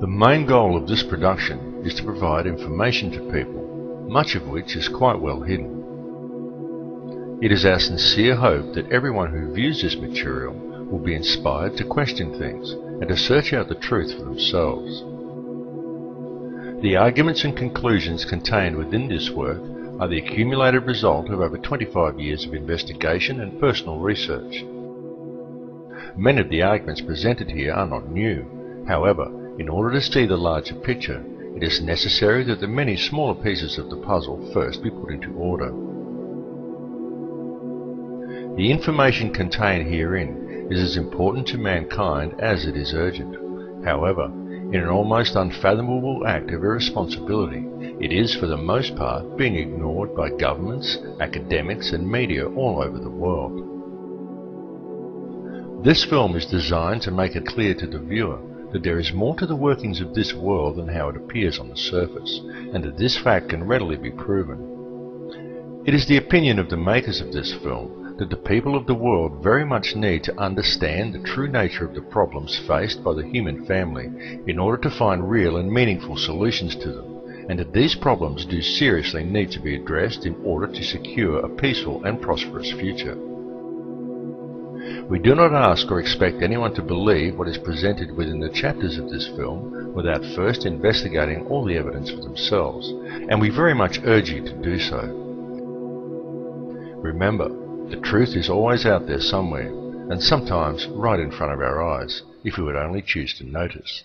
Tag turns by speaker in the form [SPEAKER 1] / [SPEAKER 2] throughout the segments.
[SPEAKER 1] The main goal of this production is to provide information to people, much of which is quite well hidden. It is our sincere hope that everyone who views this material will be inspired to question things and to search out the truth for themselves. The arguments and conclusions contained within this work are the accumulated result of over 25 years of investigation and personal research. Many of the arguments presented here are not new. However, in order to see the larger picture, it is necessary that the many smaller pieces of the puzzle first be put into order. The information contained herein is as important to mankind as it is urgent. However, in an almost unfathomable act of irresponsibility, it is for the most part being ignored by governments, academics and media all over the world. This film is designed to make it clear to the viewer that there is more to the workings of this world than how it appears on the surface, and that this fact can readily be proven. It is the opinion of the makers of this film that the people of the world very much need to understand the true nature of the problems faced by the human family in order to find real and meaningful solutions to them, and that these problems do seriously need to be addressed in order to secure a peaceful and prosperous future. We do not ask or expect anyone to believe what is presented within the chapters of this film without first investigating all the evidence for themselves, and we very much urge you to do so. Remember, the truth is always out there somewhere, and sometimes right in front of our eyes, if we would only choose to notice.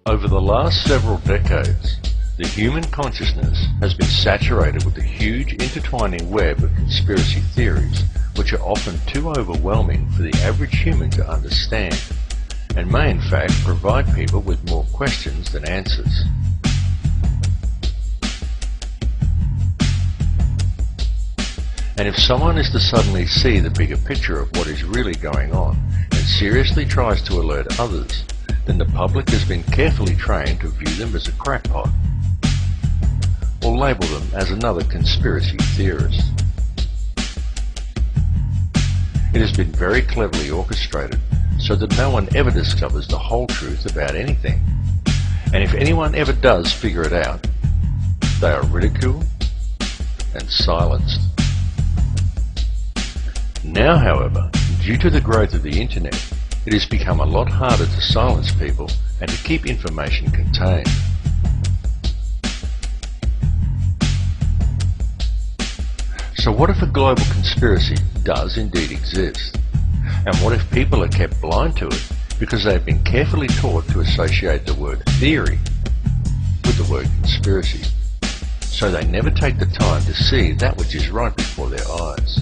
[SPEAKER 1] Over the last several decades, the human consciousness has been saturated with a huge intertwining web of conspiracy theories which are often too overwhelming for the average human to understand, and may in fact provide people with more questions than answers. And if someone is to suddenly see the bigger picture of what is really going on and seriously tries to alert others, then the public has been carefully trained to view them as a crackpot, or label them as another conspiracy theorist. It has been very cleverly orchestrated so that no one ever discovers the whole truth about anything, and if anyone ever does figure it out, they are ridiculed and silenced. Now, however, due to the growth of the internet, it has become a lot harder to silence people and to keep information contained. So what if a global conspiracy does indeed exist? And what if people are kept blind to it because they have been carefully taught to associate the word theory with the word conspiracy, so they never take the time to see that which is right before their eyes?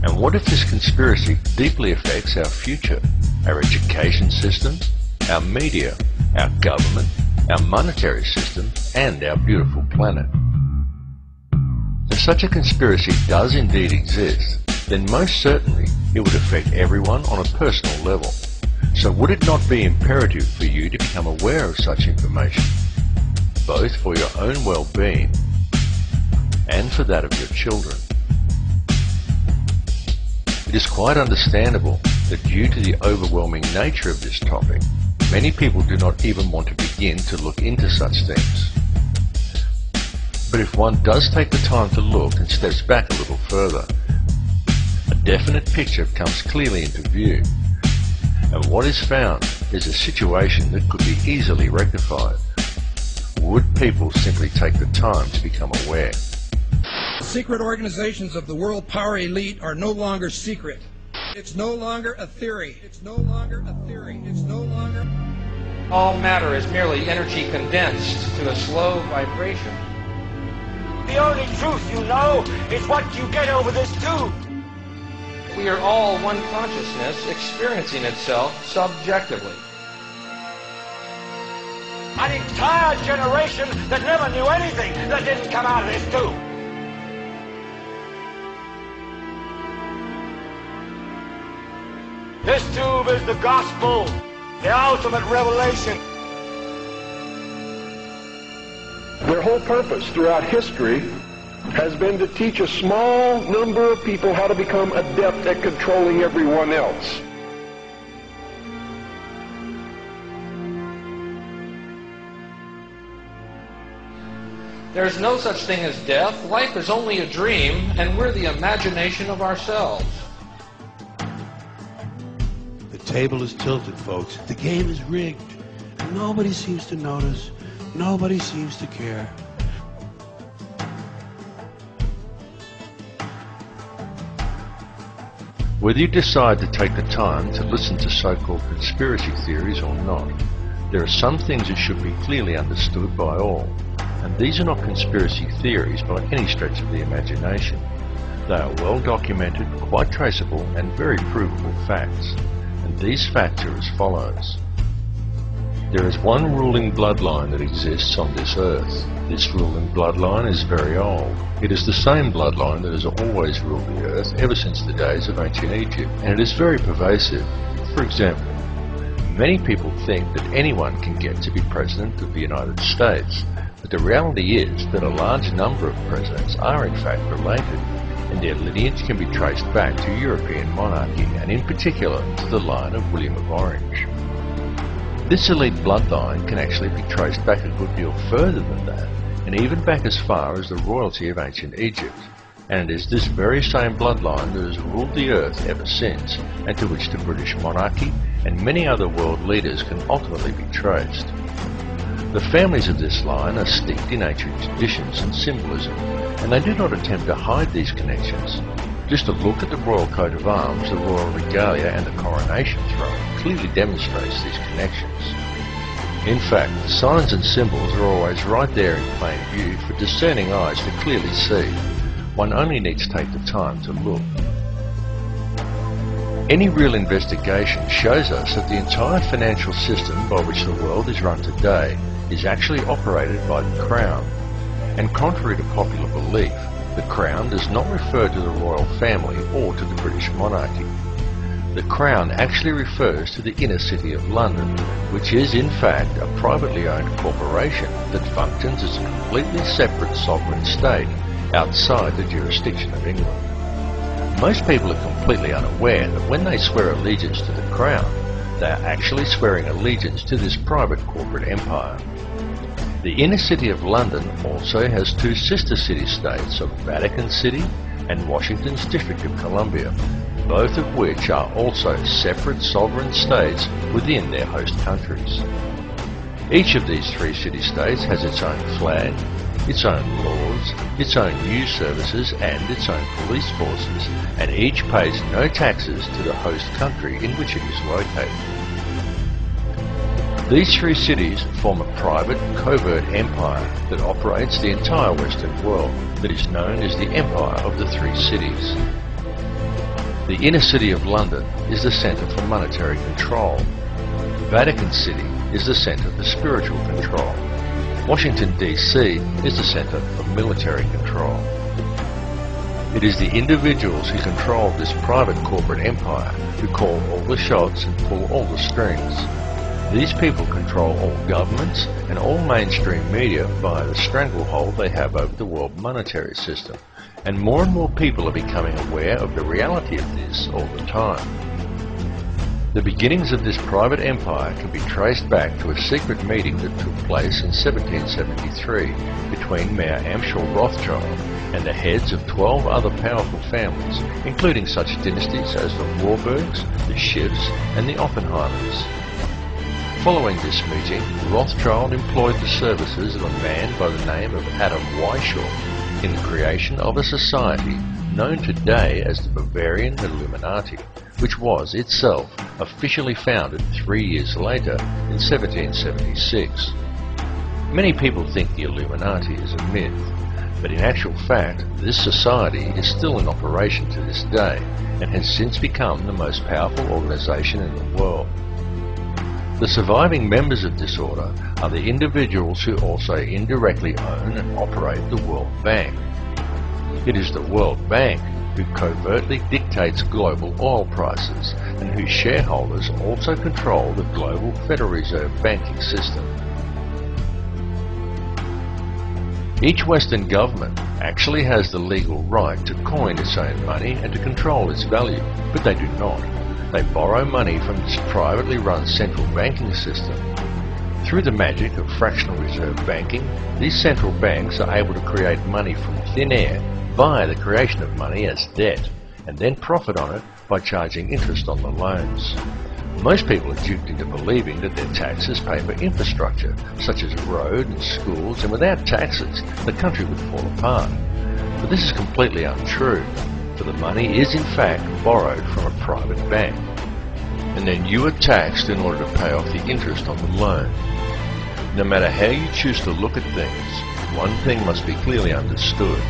[SPEAKER 1] And what if this conspiracy deeply affects our future, our education system, our media, our government, our monetary system, and our beautiful planet? If such a conspiracy does indeed exist, then most certainly it would affect everyone on a personal level. So would it not be imperative for you to become aware of such information, both for your own well-being and for that of your children? It is quite understandable that due to the overwhelming nature of this topic, many people do not even want to begin to look into such things. But if one does take the time to look and steps back a little further, a definite picture comes clearly into view, and what is found is a situation that could be easily rectified. Would people simply take the time to become aware?
[SPEAKER 2] Secret organizations of the world power elite are no longer secret. It's no longer a theory. It's no longer a theory. It's no longer...
[SPEAKER 3] All matter is merely energy condensed to a slow vibration.
[SPEAKER 4] The only truth you know is what you get over this tube.
[SPEAKER 3] We are all one consciousness experiencing itself subjectively.
[SPEAKER 4] An entire generation that never knew anything that didn't come out of this tube. This tube is the gospel, the ultimate revelation.
[SPEAKER 5] Their whole purpose throughout history has been to teach a small number of people how to become adept at controlling everyone else.
[SPEAKER 3] There's no such thing as death. Life is only a dream, and we're the imagination of ourselves.
[SPEAKER 6] The table is tilted, folks. The game is rigged. Nobody seems to notice. Nobody seems to care.
[SPEAKER 1] Whether you decide to take the time to listen to so-called conspiracy theories or not, there are some things that should be clearly understood by all. And these are not conspiracy theories by any stretch of the imagination. They are well documented, quite traceable, and very provable facts. And these facts are as follows. There is one ruling bloodline that exists on this earth. This ruling bloodline is very old. It is the same bloodline that has always ruled the earth ever since the days of ancient Egypt, and it is very pervasive. For example, many people think that anyone can get to be President of the United States, but the reality is that a large number of presidents are in fact related, and their lineage can be traced back to European monarchy, and in particular to the line of William of Orange. This elite bloodline can actually be traced back a good deal further than that, and even back as far as the royalty of ancient Egypt. And it is this very same bloodline that has ruled the earth ever since, and to which the British monarchy and many other world leaders can ultimately be traced. The families of this line are steeped in ancient traditions and symbolism, and they do not attempt to hide these connections. Just a look at the royal coat of arms, the royal regalia and the coronation throne clearly demonstrates these connections. In fact, the signs and symbols are always right there in plain view for discerning eyes to clearly see. One only needs to take the time to look. Any real investigation shows us that the entire financial system by which the world is run today is actually operated by the Crown. And contrary to popular belief, the Crown does not refer to the royal family or to the British monarchy. The Crown actually refers to the inner city of London, which is in fact a privately owned corporation that functions as a completely separate sovereign state outside the jurisdiction of England. Most people are completely unaware that when they swear allegiance to the Crown, they are actually swearing allegiance to this private corporate empire. The inner city of London also has two sister city-states of Vatican City and Washington's District of Columbia, both of which are also separate sovereign states within their host countries. Each of these three city-states has its own flag, its own laws, its own news services and its own police forces, and each pays no taxes to the host country in which it is located. These three cities form a private, covert empire that operates the entire Western world, that is known as the Empire of the Three Cities. The inner city of London is the centre for monetary control. Vatican City is the centre for spiritual control. Washington, D.C. is the centre for military control. It is the individuals who control this private corporate empire who call all the shots and pull all the strings. These people control all governments and all mainstream media via the stranglehold they have over the world monetary system, and more people are becoming aware of the reality of this all the time. The beginnings of this private empire can be traced back to a secret meeting that took place in 1773 between Mayor Amschel Rothschild and the heads of 12 other powerful families, including such dynasties as the Warburgs, the Schiffs and the Oppenheimers. Following this meeting, Rothschild employed the services of a man by the name of Adam Weishaupt in the creation of a society known today as the Bavarian Illuminati, which was itself officially founded 3 years later in 1776. Many people think the Illuminati is a myth, but in actual fact this society is still in operation to this day and has since become the most powerful organization in the world. The surviving members of this order are the individuals who also indirectly own and operate the World Bank. It is the World Bank who covertly dictates global oil prices and whose shareholders also control the global Federal Reserve banking system. Each Western government actually has the legal right to coin its own money and to control its value, but they do not. They borrow money from this privately run central banking system. Through the magic of fractional reserve banking, these central banks are able to create money from thin air via the creation of money as debt, and then profit on it by charging interest on the loans. Most people are duped into believing that their taxes pay for infrastructure, such as roads and schools, and without taxes, the country would fall apart. But this is completely untrue, for the money is in fact borrowed from a private bank, and then you are taxed in order to pay off the interest on the loan. No matter how you choose to look at things, one thing must be clearly understood,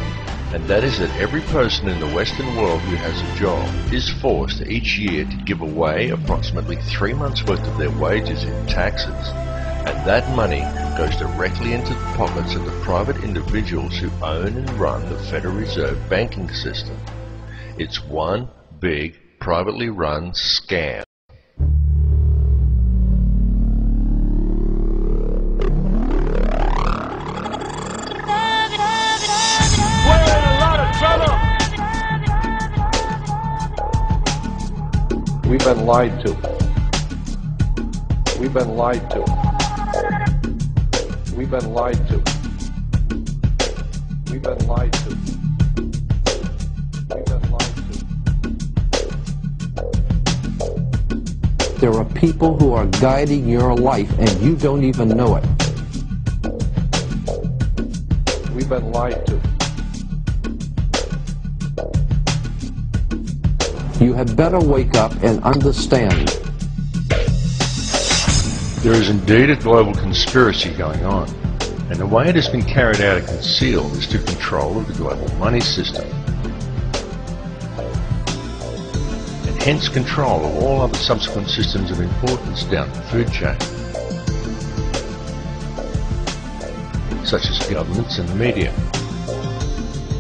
[SPEAKER 1] and that is that every person in the Western world who has a job is forced each year to give away approximately 3 months' worth of their wages in taxes, and that money goes directly into the pockets of the private individuals who own and run the Federal Reserve banking system. It's one big, privately run scam.
[SPEAKER 4] We're in a lot of trouble.
[SPEAKER 5] We've been lied to. We've been lied to. We've been lied to. We've been lied to.
[SPEAKER 7] There are people who are guiding your life and you don't even know it.
[SPEAKER 5] We've been lied to.
[SPEAKER 7] You had better wake up and understand.
[SPEAKER 1] There is indeed a global conspiracy going on, and the way it has been carried out and concealed is to control of the global money system, and hence control of all other subsequent systems of importance down the food chain, such as governments and the media.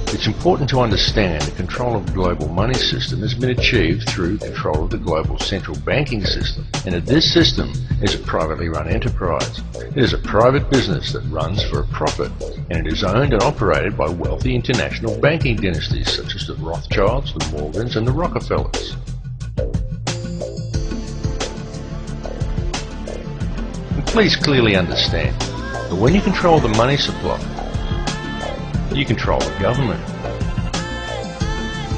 [SPEAKER 1] It's important to understand that control of the global money system has been achieved through control of the global central banking system, and that this system is a privately run enterprise. It is a private business that runs for a profit, and it is owned and operated by wealthy international banking dynasties such as the Rothschilds, the Morgans and the Rockefellers. And please clearly understand that when you control the money supply, you control the government.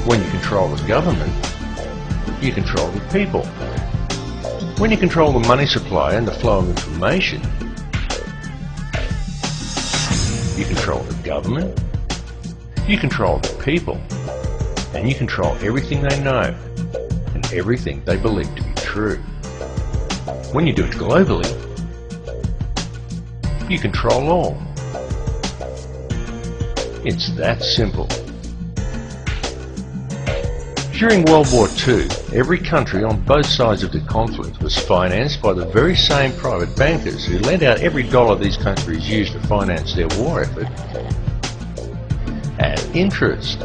[SPEAKER 1] When you control the government, you control the people. When you control the money supply and the flow of information, you control the government, you control the people, and you control everything they know and everything they believe to be true. When you do it globally, you control all. It's that simple. During World War II, every country on both sides of the conflict was financed by the very same private bankers who lent out every dollar these countries used to finance their war effort at interest.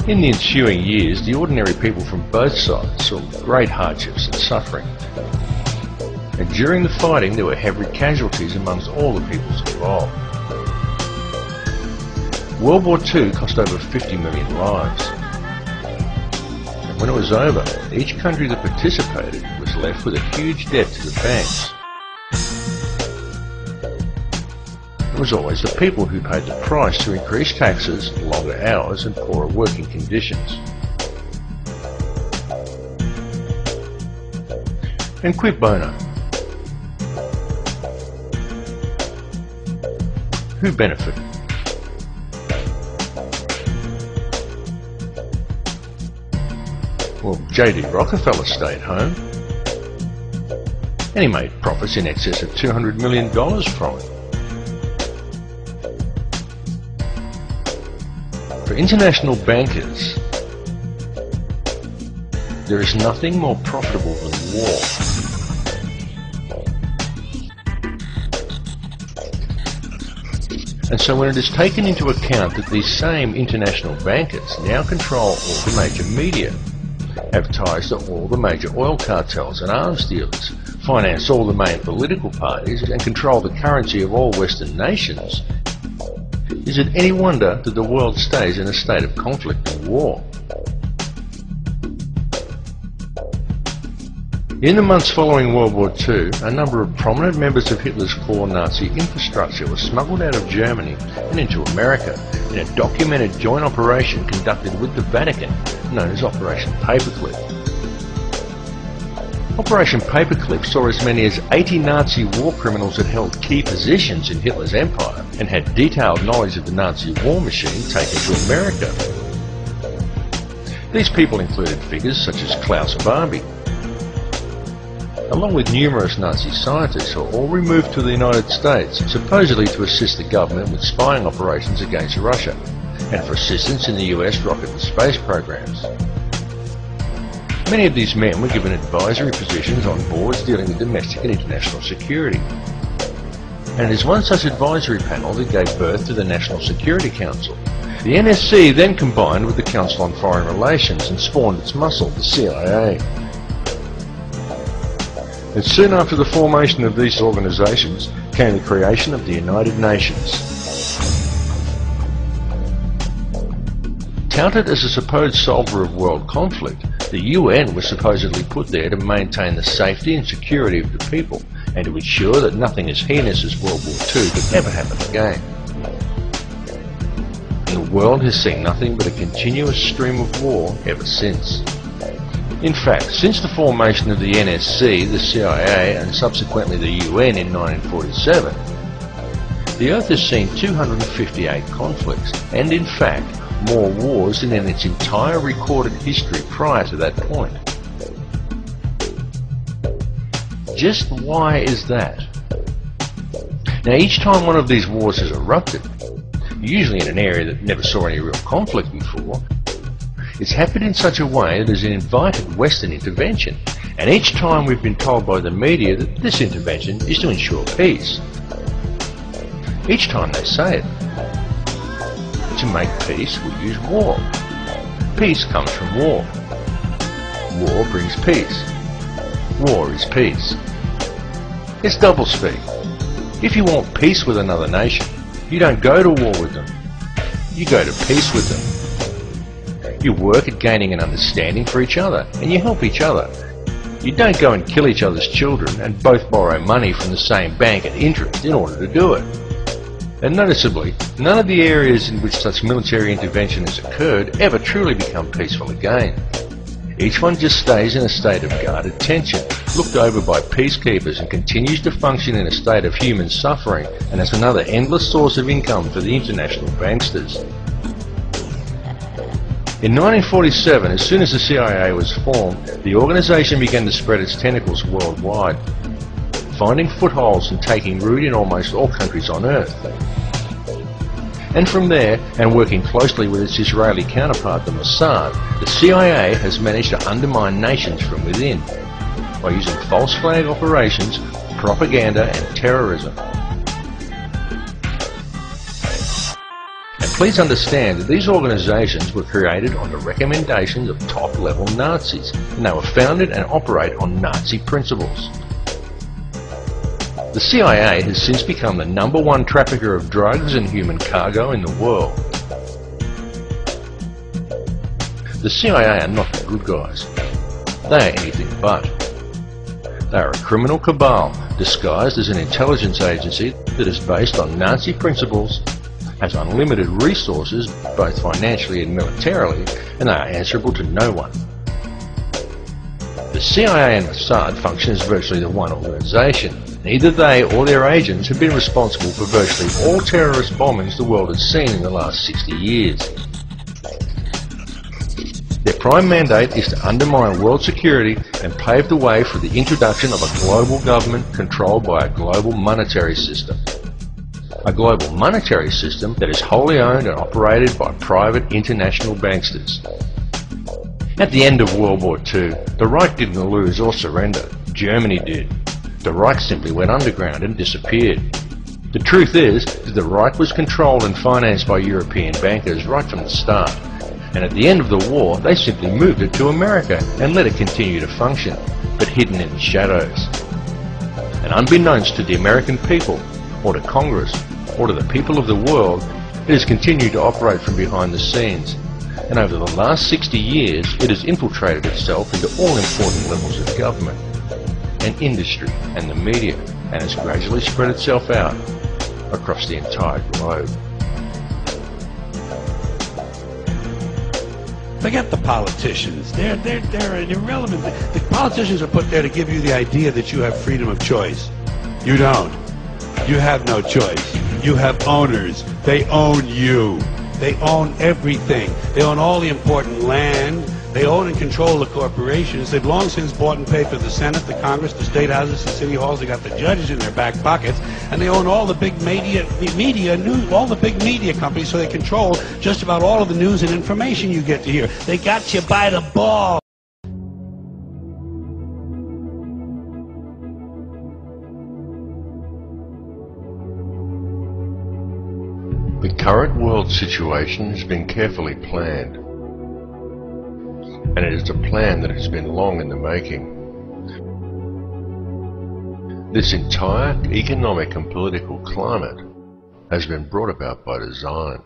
[SPEAKER 1] In the ensuing years, the ordinary people from both sides saw great hardships and suffering. And during the fighting, there were heavy casualties amongst all the peoples involved. World War II cost over 50 million lives. And when it was over, each country that participated was left with a huge debt to the banks. It was always the people who paid the price to increase taxes, longer hours and poorer working conditions. And quid bono. Who benefited? Well, J.D. Rockefeller stayed home, and he made profits in excess of $200 million from it. For international bankers, there is nothing more profitable than war. And so when it is taken into account that these same international bankers now control all the major media, have ties to all the major oil cartels and arms dealers, finance all the main political parties, and control the currency of all Western nations, is it any wonder that the world stays in a state of conflict and war? In the months following World War II, a number of prominent members of Hitler's core Nazi infrastructure were smuggled out of Germany and into America in a documented joint operation conducted with the Vatican, known as Operation Paperclip. Operation Paperclip saw as many as 80 Nazi war criminals that held key positions in Hitler's empire and had detailed knowledge of the Nazi war machine taken to America. These people included figures such as Klaus Barbie, along with numerous Nazi scientists who were all removed to the United States, supposedly to assist the government with spying operations against Russia, and for assistance in the US rocket and space programs. Many of these men were given advisory positions on boards dealing with domestic and international security. And it is one such advisory panel that gave birth to the National Security Council. The NSC then combined with the Council on Foreign Relations and spawned its muscle, the CIA. And soon after the formation of these organizations came the creation of the United Nations. Touted as a supposed solver of world conflict, the UN was supposedly put there to maintain the safety and security of the people and to ensure that nothing as heinous as World War II could ever happen again. And the world has seen nothing but a continuous stream of war ever since. In fact, since the formation of the NSC, the CIA and subsequently the UN in 1947, the Earth has seen 258 conflicts and in fact more wars than in its entire recorded history prior to that point. Just why is that? Now each time one of these wars has erupted, usually in an area that never saw any real conflict before, it's happened in such a way that it has invited Western intervention, and each time we've been told by the media that this intervention is to ensure peace. Each time they say it. To make peace, we use war. Peace comes from war. War brings peace. War is peace. It's doublespeak. If you want peace with another nation, you don't go to war with them. You go to peace with them. You work at gaining an understanding for each other, and you help each other. You don't go and kill each other's children and both borrow money from the same bank at interest in order to do it. And noticeably, none of the areas in which such military intervention has occurred ever truly become peaceful again. Each one just stays in a state of guarded tension, looked over by peacekeepers, and continues to function in a state of human suffering and as another endless source of income for the international banksters. In 1947, as soon as the CIA was formed, the organization began to spread its tentacles worldwide, finding footholds and taking root in almost all countries on Earth. And from there, and working closely with its Israeli counterpart, the Mossad, the CIA has managed to undermine nations from within by using false flag operations, propaganda and terrorism. And please understand that these organizations were created on the recommendations of top-level Nazis, and they were founded and operate on Nazi principles. The CIA has since become the #1 trafficker of drugs and human cargo in the world. The CIA are not the good guys. They are anything but. They are a criminal cabal disguised as an intelligence agency that is based on Nazi principles, has unlimited resources both financially and militarily, and they are answerable to no one. The CIA and Mossad function as virtually the one organisation. Neither they or their agents have been responsible for virtually all terrorist bombings the world has seen in the last 60 years. Their prime mandate is to undermine world security and pave the way for the introduction of a global government controlled by a global monetary system. A global monetary system that is wholly owned and operated by private international banksters. At the end of World War II, the Reich didn't lose or surrender. Germany did. The Reich simply went underground and disappeared. The truth is that the Reich was controlled and financed by European bankers right from the start. And at the end of the war, they simply moved it to America and let it continue to function, but hidden in the shadows. And unbeknownst to the American people, or to Congress, or to the people of the world, it has continued to operate from behind the scenes. And over the last 60 years, it has infiltrated itself into all important levels of government, and industry, and the media, and has gradually spread itself out across the entire globe.
[SPEAKER 6] Forget the politicians. They're irrelevant. The politicians are put there to give you the idea that you have freedom of choice. You don't. You have no choice. You have owners. They own you. They own everything. They own all the important land. They own and control the corporations. They've long since bought and paid for the Senate, the Congress, the state houses, the city halls. They got the judges in their back pockets, and they own all the big all the big media companies. So they control just about all of the news and information you get to hear. They got you by the ball.
[SPEAKER 1] The current world situation has been carefully planned. And it is a plan that has been long in the making. This entire economic and political climate has been brought about by design.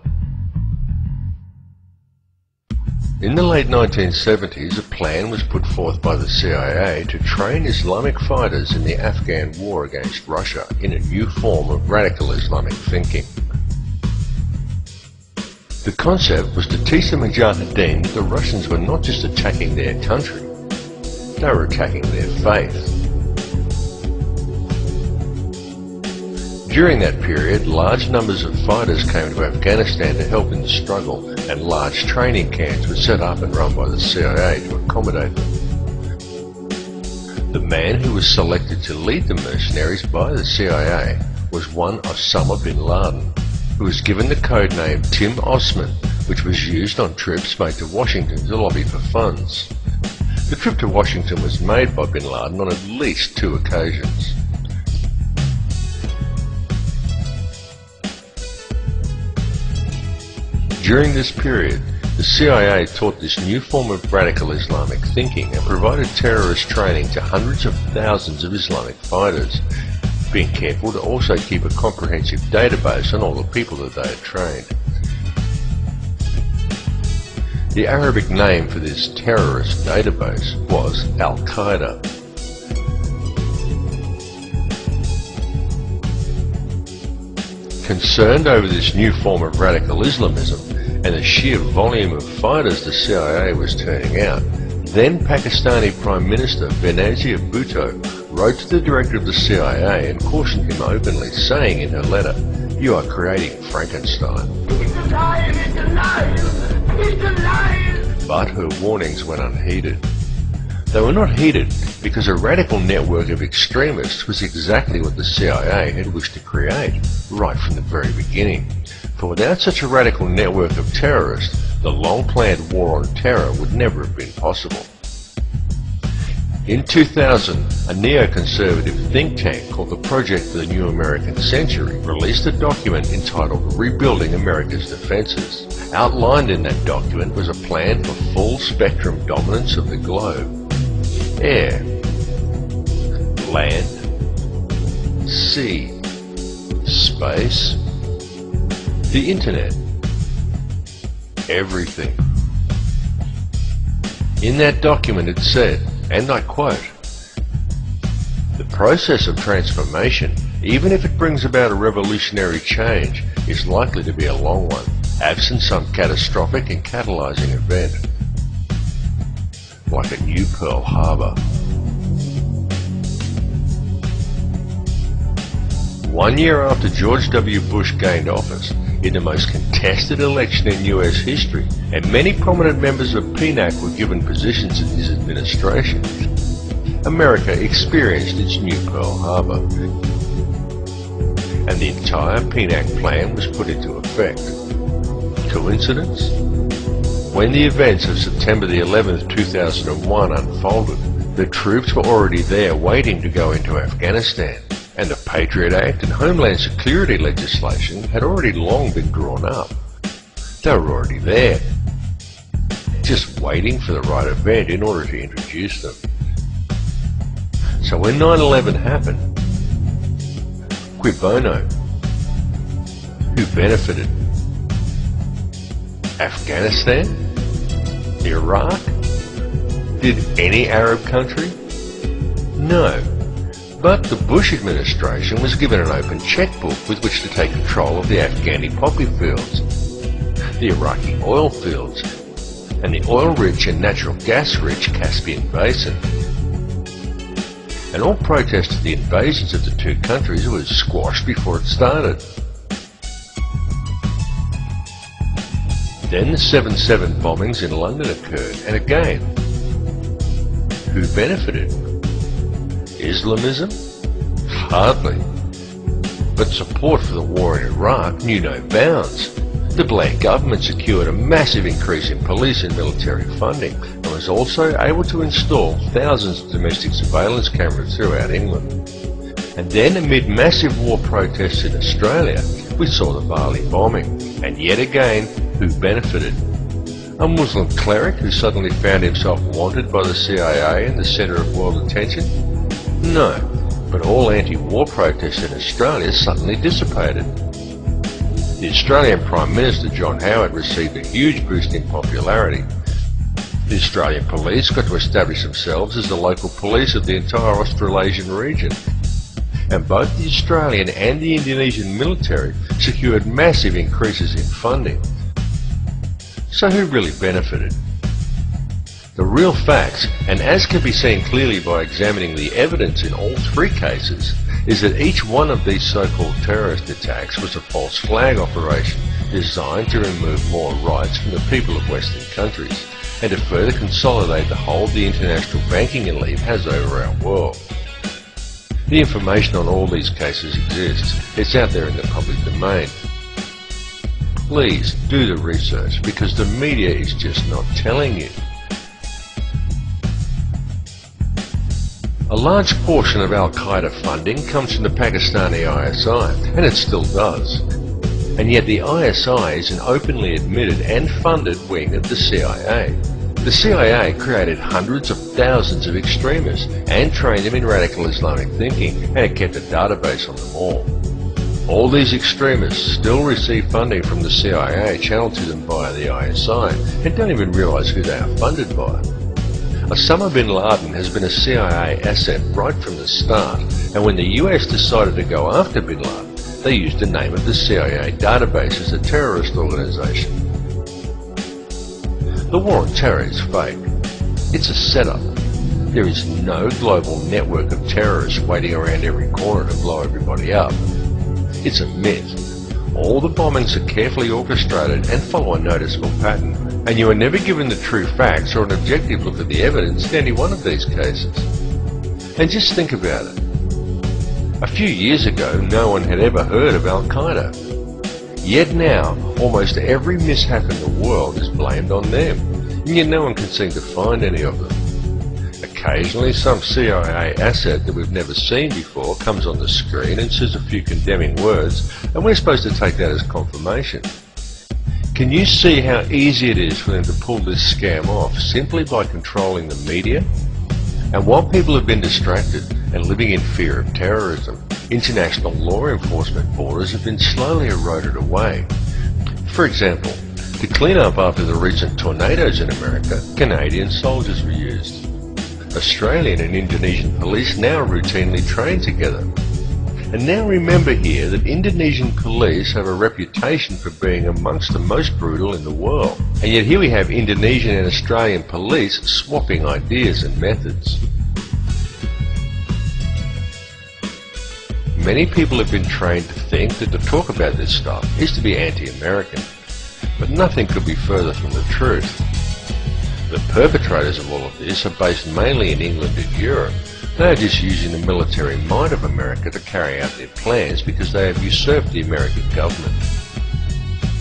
[SPEAKER 1] In the late 1970s, a plan was put forth by the CIA to train Islamic fighters in the Afghan war against Russia in a new form of radical Islamic thinking. The concept was to teach the Mujahideen that the Russians were not just attacking their country, they were attacking their faith. During that period, large numbers of fighters came to Afghanistan to help in the struggle, and large training camps were set up and run by the CIA to accommodate them. The man who was selected to lead the mercenaries by the CIA was one Osama bin Laden, who was given the code name Tim Osman, which was used on trips made to Washington to lobby for funds. The trip to Washington was made by bin Laden on at least 2 occasions. During this period, the CIA taught this new form of radical Islamic thinking and provided terrorist training to hundreds of thousands of Islamic fighters, being careful to also keep a comprehensive database on all the people that they had trained. The Arabic name for this terrorist database was Al-Qaeda. Concerned over this new form of radical Islamism and the sheer volume of fighters the CIA was turning out, then Pakistani Prime Minister Benazir Bhutto wrote to the director of the CIA and cautioned him openly, saying in her letter, "You are creating Frankenstein."
[SPEAKER 4] It's alive! It's alive! It's alive!
[SPEAKER 1] But her warnings went unheeded. They were not heeded because a radical network of extremists was exactly what the CIA had wished to create, right from the very beginning. For without such a radical network of terrorists, the long-planned war on terror would never have been possible. In 2000, a neoconservative think tank called the Project for the New American Century released a document entitled Rebuilding America's Defenses. Outlined in that document was a plan for full-spectrum dominance of the globe. Air, land, sea, space, the internet, everything. In that document it said, and I quote, "The process of transformation, even if it brings about a revolutionary change, is likely to be a long one, absent some catastrophic and catalyzing event, like a new Pearl Harbor." 1 year after George W. Bush gained office, in the most contested election in US history, and many prominent members of PNAC were given positions in his administration, America experienced its new Pearl Harbor, and the entire PNAC plan was put into effect. Coincidence? When the events of September the 11th, 2001 unfolded, the troops were already there waiting to go into Afghanistan, and the Patriot Act and Homeland Security legislation had already long been drawn up. They were already there, just waiting for the right event in order to introduce them. So when 9/11 happened, cui bono? Who benefited? Afghanistan? Iraq? Did any Arab country? No. But the Bush administration was given an open checkbook with which to take control of the Afghani poppy fields, the Iraqi oil fields, and the oil-rich and natural gas-rich Caspian Basin. And all protests to the invasions of the two countries was squashed before it started. Then the 7/7 bombings in London occurred, and again, who benefited? Islamism? Hardly. But support for the war in Iraq knew no bounds. The Blair government secured a massive increase in police and military funding, and was also able to install thousands of domestic surveillance cameras throughout England. And then, amid massive war protests in Australia, we saw the Bali bombing, and yet again, who benefited? A Muslim cleric who suddenly found himself wanted by the CIA and the centre of world attention? No, but all anti-war protests in Australia suddenly dissipated. The Australian Prime Minister John Howard received a huge boost in popularity. The Australian police got to establish themselves as the local police of the entire Australasian region. And both the Australian and the Indonesian military secured massive increases in funding. So who really benefited? The real facts, and as can be seen clearly by examining the evidence in all three cases, is that each one of these so-called terrorist attacks was a false flag operation designed to remove more rights from the people of Western countries and to further consolidate the hold the international banking elite has over our world. The information on all these cases exists. It's out there in the public domain. Please do the research, because the media is just not telling you. A large portion of Al-Qaeda funding comes from the Pakistani ISI, and it still does. And yet the ISI is an openly admitted and funded wing of the CIA. The CIA created hundreds of thousands of extremists and trained them in radical Islamic thinking, and it kept a database on them all. All these extremists still receive funding from the CIA channeled to them via the ISI and don't even realize who they are funded by. Osama bin Laden has been a CIA asset right from the start, and when the US decided to go after bin Laden, they used the name of the CIA database as a terrorist organization. The war on terror is fake. It's a setup. There is no global network of terrorists waiting around every corner to blow everybody up. It's a myth. All the bombings are carefully orchestrated and follow a noticeable pattern, and you are never given the true facts or an objective look at the evidence in any one of these cases. And just think about it. A few years ago, no one had ever heard of Al-Qaeda. Yet now, almost every mishap in the world is blamed on them, and yet no one can seem to find any of them. Occasionally, some CIA asset that we've never seen before comes on the screen and says a few condemning words, and we're supposed to take that as confirmation. Can you see how easy it is for them to pull this scam off simply by controlling the media? And while people have been distracted and living in fear of terrorism, international law enforcement borders have been slowly eroded away. For example, to clean up after the recent tornadoes in America, Canadian soldiers were used. Australian and Indonesian police now routinely train together. And now remember here that Indonesian police have a reputation for being amongst the most brutal in the world. And yet here we have Indonesian and Australian police swapping ideas and methods. Many people have been trained to think that to talk about this stuff is to be anti-American, but nothing could be further from the truth. The perpetrators of all of this are based mainly in England and Europe. They are just using the military might of America to carry out their plans because they have usurped the American government.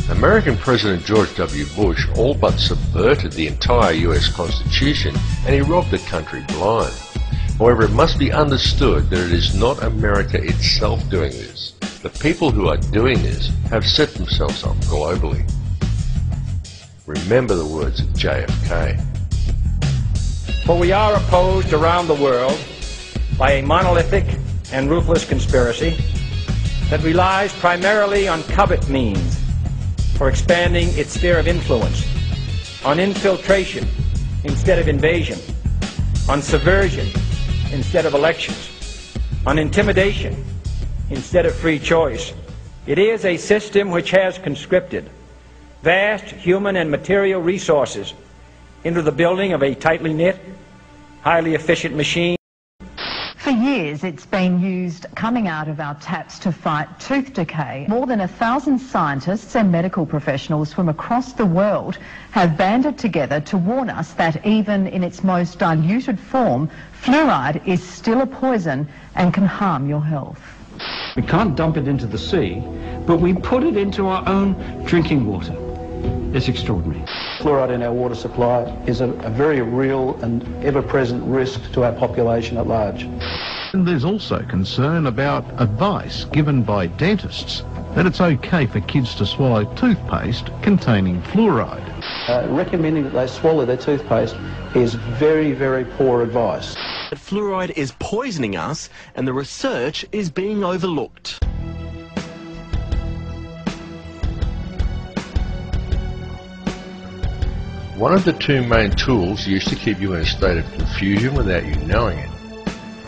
[SPEAKER 1] American President George W. Bush all but subverted the entire US Constitution and he robbed the country blind. However, it must be understood that it is not America itself doing this. The people who are doing this have set themselves up globally. Remember the words of JFK.
[SPEAKER 4] For we are opposed around the world by a monolithic and ruthless conspiracy that relies primarily on covert means for expanding its sphere of influence, on infiltration instead of invasion, on subversion instead of elections, on intimidation instead of free choice. It is a system which has conscripted vast human and material resources into the building of a tightly knit, highly efficient machine.
[SPEAKER 8] For years, it's been used coming out of our taps to fight tooth decay. More than 1,000 scientists and medical professionals from across the world have banded together to warn us that even in its most diluted form, fluoride is still a poison and can harm your health.
[SPEAKER 9] We can't dump it into the sea, but we put it into our own drinking water. It's extraordinary.
[SPEAKER 10] Fluoride in our water supply is a very real and ever-present risk to our population at large.
[SPEAKER 11] And there's also concern about advice given by dentists that it's okay for kids to swallow toothpaste containing fluoride.
[SPEAKER 10] Recommending that they swallow their toothpaste is very, very poor advice.
[SPEAKER 12] But fluoride is poisoning us and the research is being overlooked.
[SPEAKER 1] One of the two main tools used to keep you in a state of confusion without you knowing it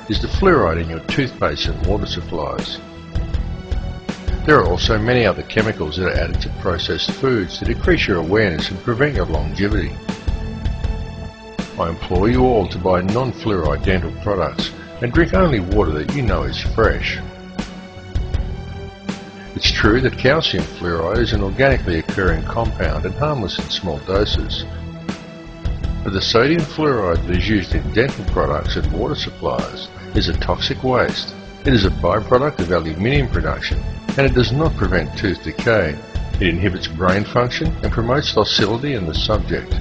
[SPEAKER 1] is the fluoride in your toothpaste and water supplies. There are also many other chemicals that are added to processed foods to decrease your awareness and prevent your longevity. I implore you all to buy non-fluoride dental products and drink only water that you know is fresh. It's true that calcium fluoride is an organically occurring compound and harmless in small doses. But the sodium fluoride that is used in dental products and water supplies is a toxic waste. It is a byproduct of aluminium production and it does not prevent tooth decay. It inhibits brain function and promotes docility in the subject.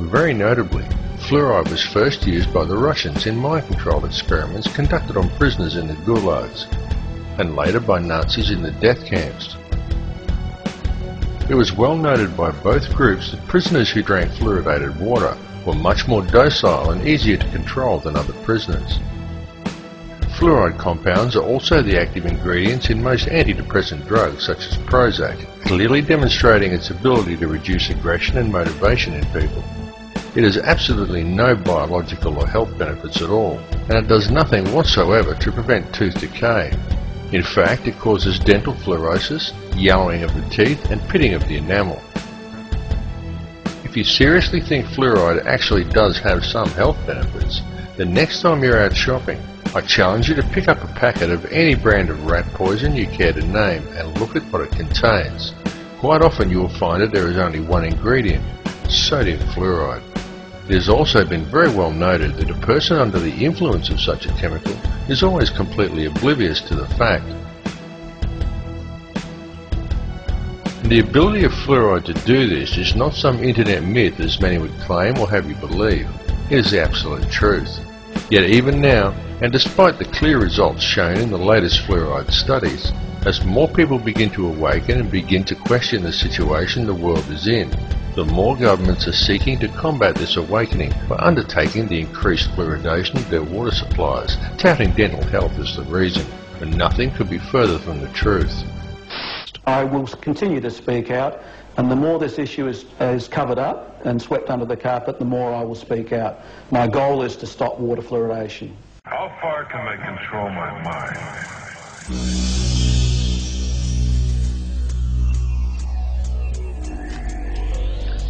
[SPEAKER 1] Very notably, fluoride was first used by the Russians in mind-control experiments conducted on prisoners in the gulags, and later by Nazis in the death camps. It was well noted by both groups that prisoners who drank fluoridated water were much more docile and easier to control than other prisoners. Fluoride compounds are also the active ingredients in most antidepressant drugs such as Prozac, clearly demonstrating its ability to reduce aggression and motivation in people. It has absolutely no biological or health benefits at all, and it does nothing whatsoever to prevent tooth decay. In fact, it causes dental fluorosis, yellowing of the teeth, and pitting of the enamel. If you seriously think fluoride actually does have some health benefits, then next time you're out shopping, I challenge you to pick up a packet of any brand of rat poison you care to name and look at what it contains. Quite often you will find that there is only one ingredient, sodium fluoride. It has also been very well noted that a person under the influence of such a chemical is always completely oblivious to the fact. And the ability of fluoride to do this is not some internet myth as many would claim or have you believe. It is the absolute truth. Yet even now, and despite the clear results shown in the latest fluoride studies, as more people begin to awaken and begin to question the situation the world is in, the more governments are seeking to combat this awakening by undertaking the increased fluoridation of their water supplies, touting dental health as the reason, and nothing could be further from the truth.
[SPEAKER 10] I will continue to speak out, and the more this issue is covered up and swept under the carpet, the more I will speak out. My goal is to stop water fluoridation.
[SPEAKER 13] How far can I control my mind?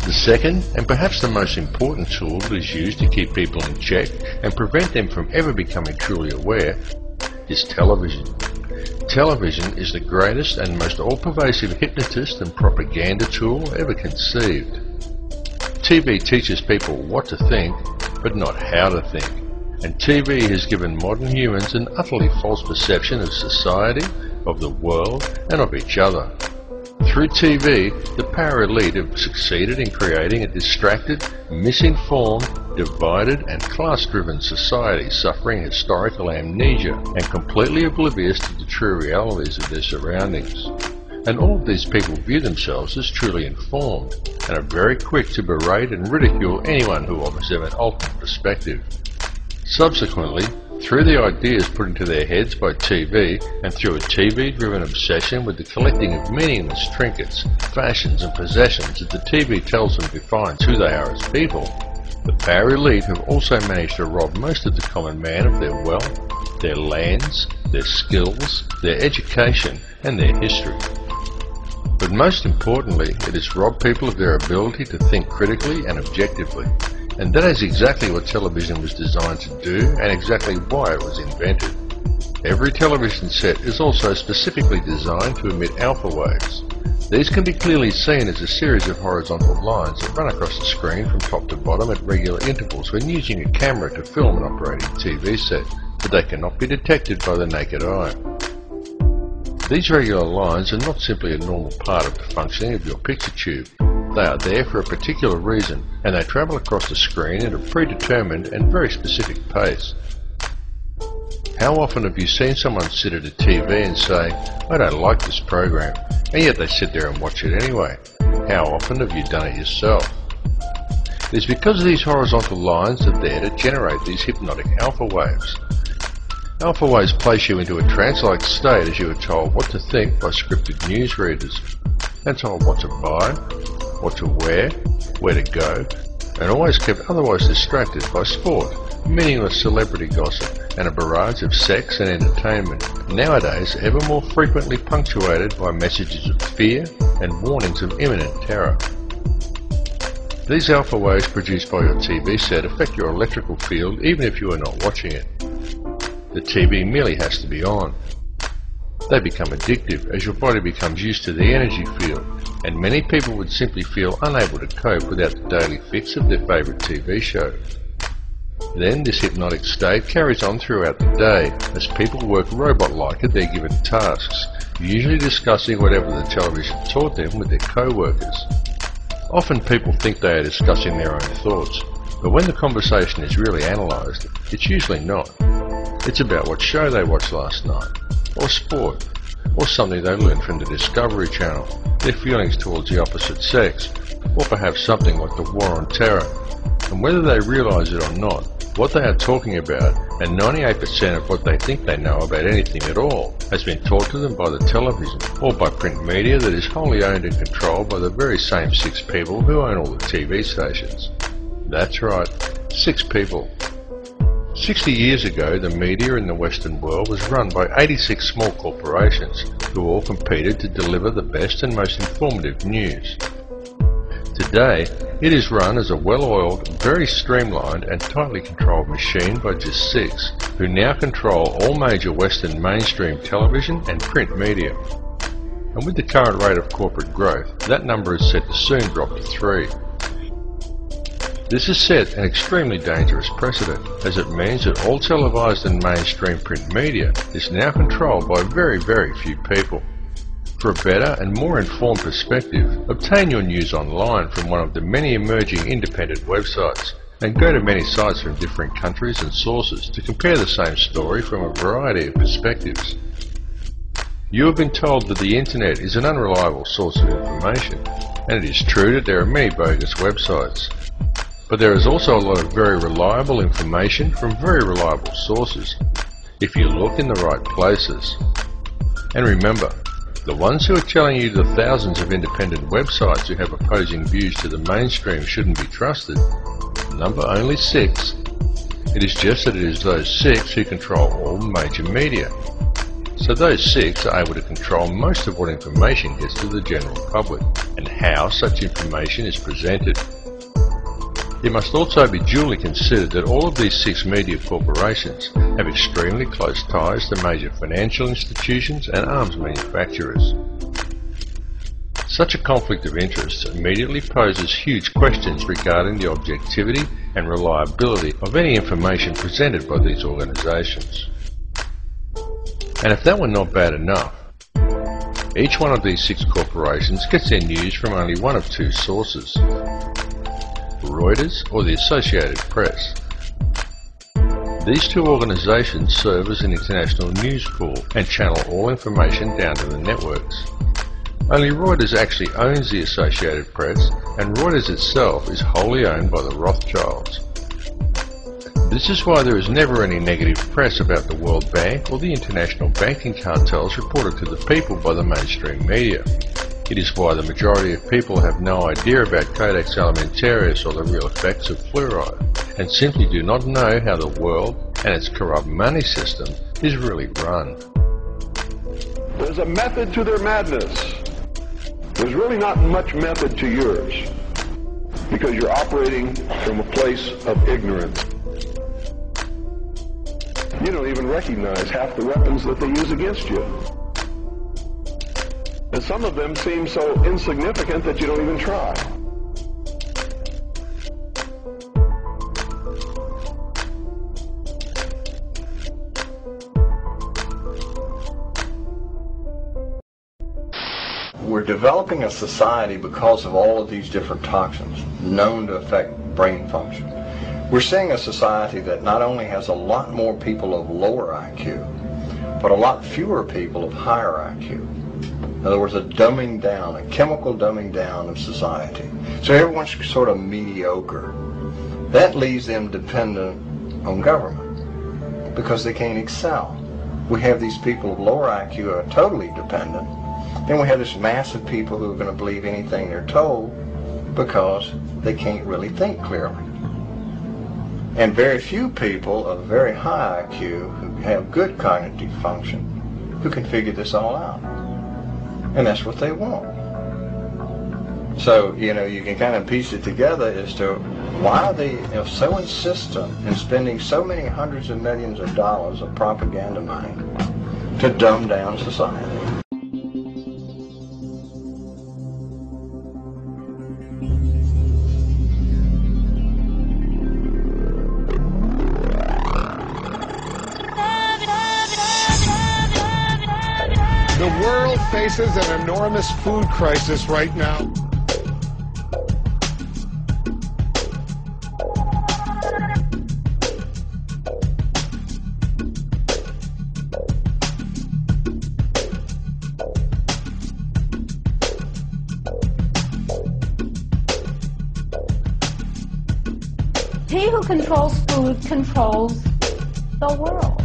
[SPEAKER 1] The second, and perhaps the most important tool that is used to keep people in check and prevent them from ever becoming truly aware, is television. Television is the greatest and most all-pervasive hypnotist and propaganda tool ever conceived. TV teaches people what to think, but not how to think. And TV has given modern humans an utterly false perception of society, of the world, and of each other. Through TV, the power elite have succeeded in creating a distracted, misinformed, divided and class-driven society suffering historical amnesia and completely oblivious to the true realities of their surroundings. And all of these people view themselves as truly informed and are very quick to berate and ridicule anyone who offers them an alternate perspective. Subsequently, through the ideas put into their heads by TV and through a TV-driven obsession with the collecting of meaningless trinkets, fashions and possessions that the TV tells them defines who they are as people, the power elite have also managed to rob most of the common man of their wealth, their lands, their skills, their education and their history. But most importantly, it has robbed people of their ability to think critically and objectively. And that is exactly what television was designed to do and exactly why it was invented. Every television set is also specifically designed to emit alpha waves. These can be clearly seen as a series of horizontal lines that run across the screen from top to bottom at regular intervals when using a camera to film an operating TV set, but they cannot be detected by the naked eye. These regular lines are not simply a normal part of the functioning of your picture tube. They are there for a particular reason, and they travel across the screen at a predetermined and very specific pace. How often have you seen someone sit at a TV and say, "I don't like this program," and yet they sit there and watch it anyway? How often have you done it yourself? It is because these horizontal lines are there to generate these hypnotic alpha waves. Alpha waves place you into a trance-like state as you are told what to think by scripted newsreaders, and told what to buy, what to wear, where to go, and always kept otherwise distracted by sport, meaningless celebrity gossip, and a barrage of sex and entertainment, nowadays ever more frequently punctuated by messages of fear and warnings of imminent terror. These alpha waves produced by your TV set affect your electrical field even if you are not watching it. The TV merely has to be on. They become addictive as your body becomes used to the energy field, and many people would simply feel unable to cope without the daily fix of their favourite TV show. Then this hypnotic state carries on throughout the day as people work robot-like at their given tasks, usually discussing whatever the television taught them with their co-workers. Often people think they are discussing their own thoughts, but when the conversation is really analysed, it's usually not. It's about what show they watched last night, or sport, or something they learned from the Discovery Channel, their feelings towards the opposite sex, or perhaps something like the War on Terror. And whether they realise it or not, what they are talking about, and 98% of what they think they know about anything at all, has been taught to them by the television, or by print media that is wholly owned and controlled by the very same 6 people who own all the TV stations. That's right, 6 people. 60 years ago, the media in the Western world was run by 86 small corporations who all competed to deliver the best and most informative news. Today, it is run as a well-oiled, very streamlined and tightly controlled machine by just 6, who now control all major Western mainstream television and print media. And with the current rate of corporate growth, that number is set to soon drop to 3. This has set an extremely dangerous precedent, as it means that all televised and mainstream print media is now controlled by very, very few people. For a better and more informed perspective, obtain your news online from one of the many emerging independent websites, and go to many sites from different countries and sources to compare the same story from a variety of perspectives. You have been told that the internet is an unreliable source of information, and it is true that there are many bogus websites. But there is also a lot of very reliable information from very reliable sources, if you look in the right places. And remember, the ones who are telling you the thousands of independent websites who have opposing views to the mainstream shouldn't be trusted, number only 6. It is just that it is those 6 who control all major media. So those 6 are able to control most of what information gets to the general public, and how such information is presented. It must also be duly considered that all of these 6 media corporations have extremely close ties to major financial institutions and arms manufacturers. Such a conflict of interest immediately poses huge questions regarding the objectivity and reliability of any information presented by these organisations. And if that were not bad enough, each one of these 6 corporations gets their news from only one of 2 sources: Reuters or the Associated Press. These 2 organisations serve as an international news pool and channel all information down to the networks. Only Reuters actually owns the Associated Press, and Reuters itself is wholly owned by the Rothschilds. This is why there is never any negative press about the World Bank or the international banking cartels reported to the people by the mainstream media. It is why the majority of people have no idea about Codex Alimentarius or the real effects of fluoride, and simply do not know how the world and its corrupt money system is really run.
[SPEAKER 5] There's a method to their madness. There's really not much method to yours, because you're operating from a place of ignorance. You don't even recognize half the weapons that they use against you. And some of them seem so insignificant that you don't even try.
[SPEAKER 14] We're developing a society because of all of these different toxins known to affect brain function. We're seeing a society that not only has a lot more people of lower IQ, but a lot fewer people of higher IQ. In other words, a dumbing down, a chemical dumbing down of society. So everyone's sort of mediocre. That leaves them dependent on government because they can't excel. We have these people of lower IQ who are totally dependent. Then we have this mass of people who are going to believe anything they're told because they can't really think clearly. And very few people of very high IQ who have good cognitive function who can figure this all out. And that's what they want. So, you can kind of piece it together as to why they are so insistent in spending so many hundreds of millions of dollars of propaganda money to dumb down society.
[SPEAKER 15] The world faces an enormous food crisis right now.
[SPEAKER 16] He who controls food controls the world.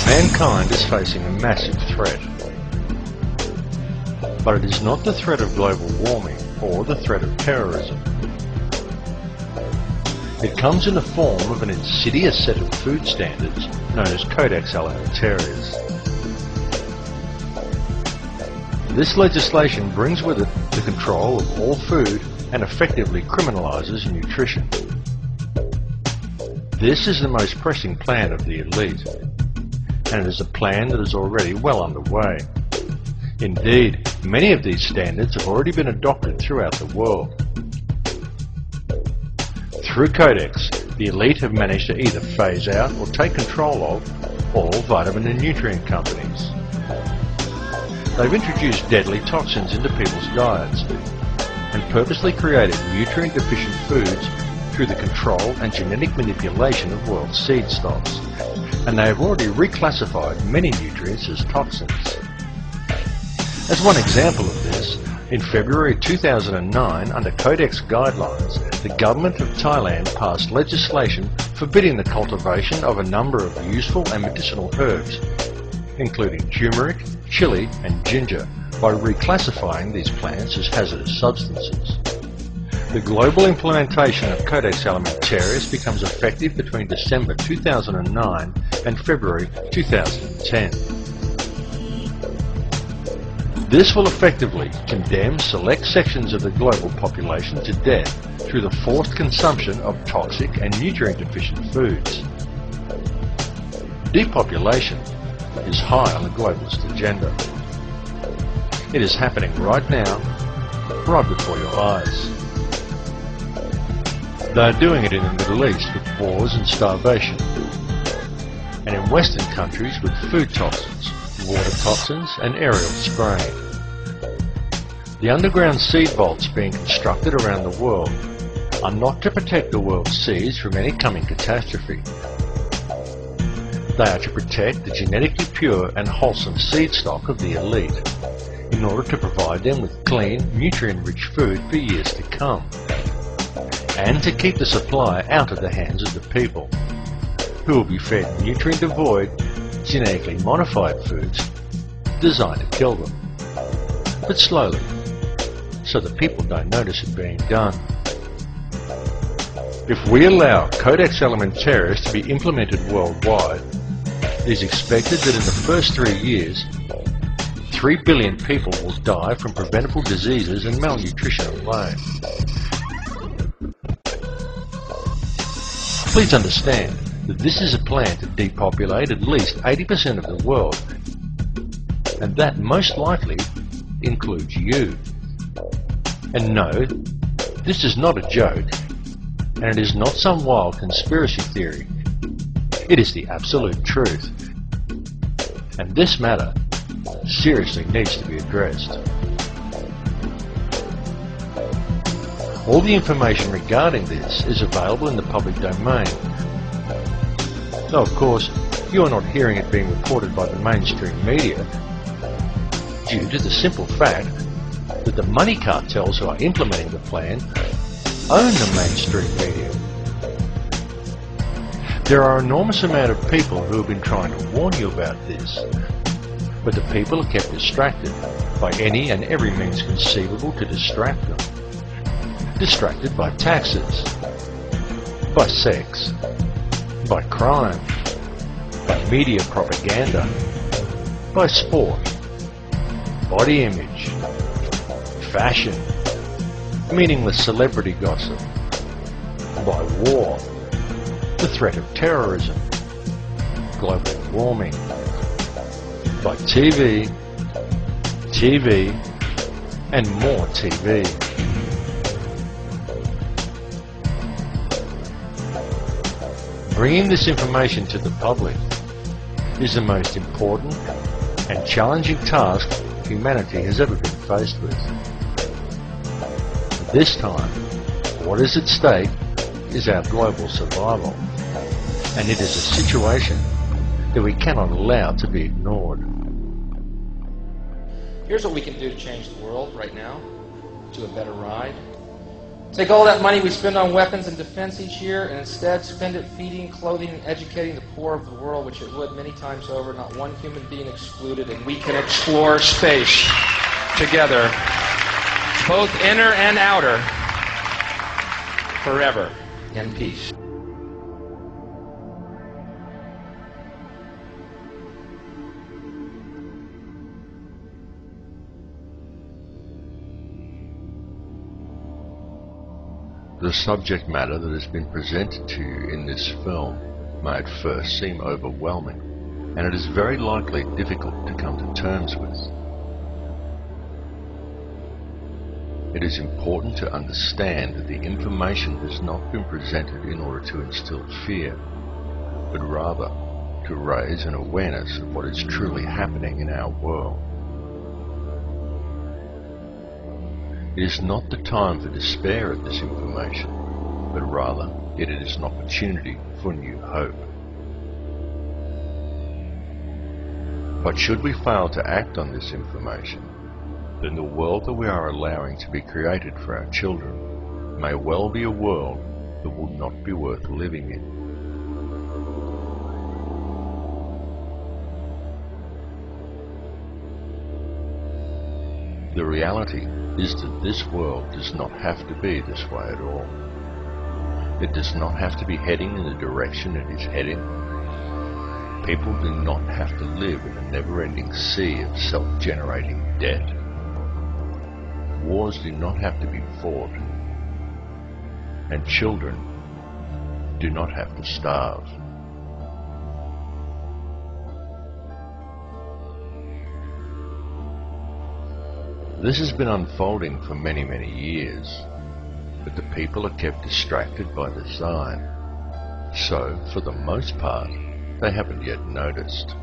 [SPEAKER 1] Mankind is facing a massive threat. But it is not the threat of global warming or the threat of terrorism. It comes in the form of an insidious set of food standards known as Codex Alimentarius. This legislation brings with it the control of all food and effectively criminalises nutrition. This is the most pressing plan of the elite, and it is a plan that is already well underway. Indeed, many of these standards have already been adopted throughout the world. Through Codex, the elite have managed to either phase out or take control of all vitamin and nutrient companies. They've introduced deadly toxins into people's diets and purposely created nutrient-deficient foods through the control and genetic manipulation of world seed stocks, and they have already reclassified many nutrients as toxins. As one example of this, in February 2009, under Codex guidelines, the government of Thailand passed legislation forbidding the cultivation of a number of useful and medicinal herbs, including turmeric, chili and ginger, by reclassifying these plants as hazardous substances. The global implementation of Codex Alimentarius becomes effective between December 2009 and February 2010. This will effectively condemn select sections of the global population to death through the forced consumption of toxic and nutrient-deficient foods. Depopulation is high on the globalist agenda. It is happening right now, right before your eyes. They are doing it in the Middle East with wars and starvation, and in Western countries with food toxins, water toxins and aerial spraying. The underground seed vaults being constructed around the world are not to protect the world's seeds from any coming catastrophe. They are to protect the genetically pure and wholesome seed stock of the elite, in order to provide them with clean, nutrient-rich food for years to come, and to keep the supply out of the hands of the people, who will be fed nutrient-devoid, genetically modified foods designed to kill them, but slowly, so that people don't notice it being done. If we allow Codex Alimentarius to be implemented worldwide, it is expected that in the first 3 years, 3 billion people will die from preventable diseases and malnutrition alone. Please understand that this is a plan to depopulate at least 80% of the world, and that most likely includes you. And no, this is not a joke, and it is not some wild conspiracy theory. It is the absolute truth. And this matter seriously needs to be addressed. All the information regarding this is available in the public domain. Though of course, you are not hearing it being reported by the mainstream media, due to the simple fact that the money cartels who are implementing the plan own the mainstream media. There are an enormous amount of people who have been trying to warn you about this, but the people are kept distracted by any and every means conceivable to distract them. Distracted by taxes, by sex, by crime, by media propaganda, by sport, body image, fashion, meaningless celebrity gossip, by war, the threat of terrorism, global warming, by TV, and more TV. Bringing this information to the public is the most important and challenging task humanity has ever been faced with. This time, what is at stake is our global survival, and it is a situation that we cannot allow to be ignored.
[SPEAKER 3] Here's what we can do to change the world right now to a better ride. Take all that money we spend on weapons and defense each year and instead spend it feeding, clothing, and educating the poor of the world, which it would many times over, not one human being excluded, and we can explore space together, both inner and outer, forever in peace.
[SPEAKER 1] The subject matter that has been presented to you in this film may at first seem overwhelming, and it is very likely difficult to come to terms with. It is important to understand that the information has not been presented in order to instill fear, but rather to raise an awareness of what is truly happening in our world. It is not the time for despair at this information, but rather it is an opportunity for new hope. But should we fail to act on this information, then the world that we are allowing to be created for our children may well be a world that will not be worth living in. The reality is that this world does not have to be this way at all. It does not have to be heading in the direction it is heading. People do not have to live in a never-ending sea of self-generating debt. wars do not have to be fought, and children do not have to starve. This has been unfolding for many, many years, but the people are kept distracted by design, so for the most part they haven't yet noticed.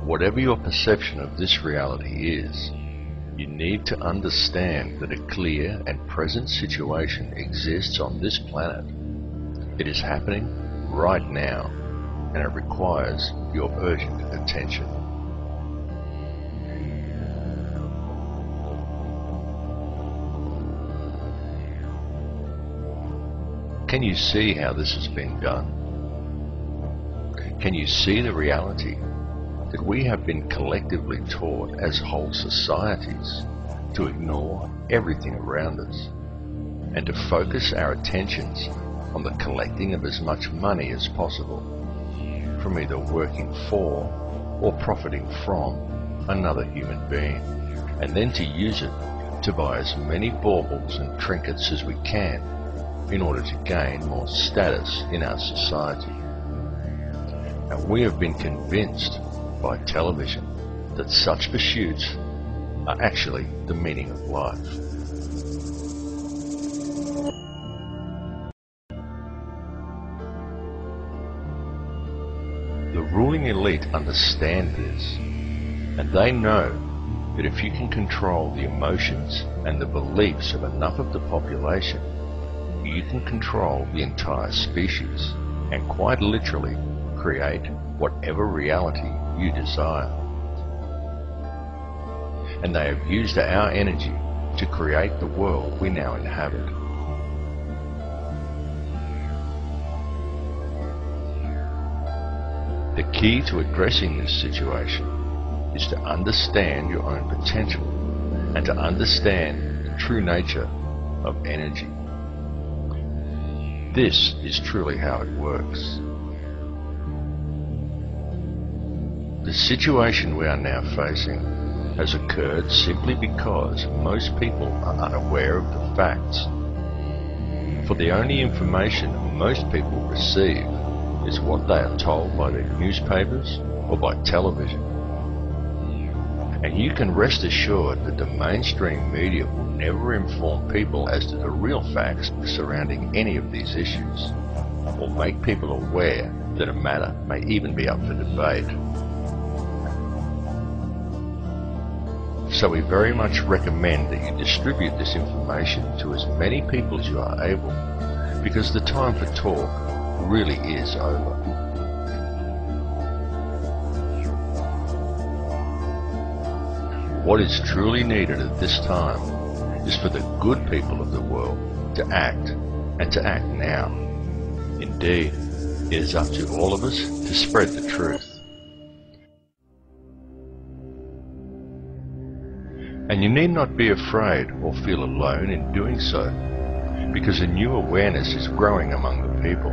[SPEAKER 1] Whatever your perception of this reality is, you need to understand that a clear and present situation exists on this planet. It is happening right now, and it requires your urgent attention. Can you see how this has been done? Can you see the reality that we have been collectively taught as whole societies to ignore everything around us and to focus our attentions on the collecting of as much money as possible from either working for or profiting from another human being, and then to use it to buy as many baubles and trinkets as we can in order to gain more status in our society. And we have been convinced by television that such pursuits are actually the meaning of life. The ruling elite understand this, and they know that if you can control the emotions and the beliefs of enough of the population, you can control the entire species and quite literally create whatever reality you desire. And they have used our energy to create the world we now inhabit. The key to addressing this situation is to understand your own potential and to understand the true nature of energy. This is truly how it works. The situation we are now facing has occurred simply because most people are unaware of the facts. For the only information most people receive is what they are told by their newspapers or by television. And you can rest assured that the mainstream media will never inform people as to the real facts surrounding any of these issues, or make people aware that a matter may even be up for debate. So we very much recommend that you distribute this information to as many people as you are able, because the time for talk really is over. What is truly needed at this time is for the good people of the world to act, and to act now. Indeed, it is up to all of us to spread the truth. And you need not be afraid or feel alone in doing so, because a new awareness is growing among the people.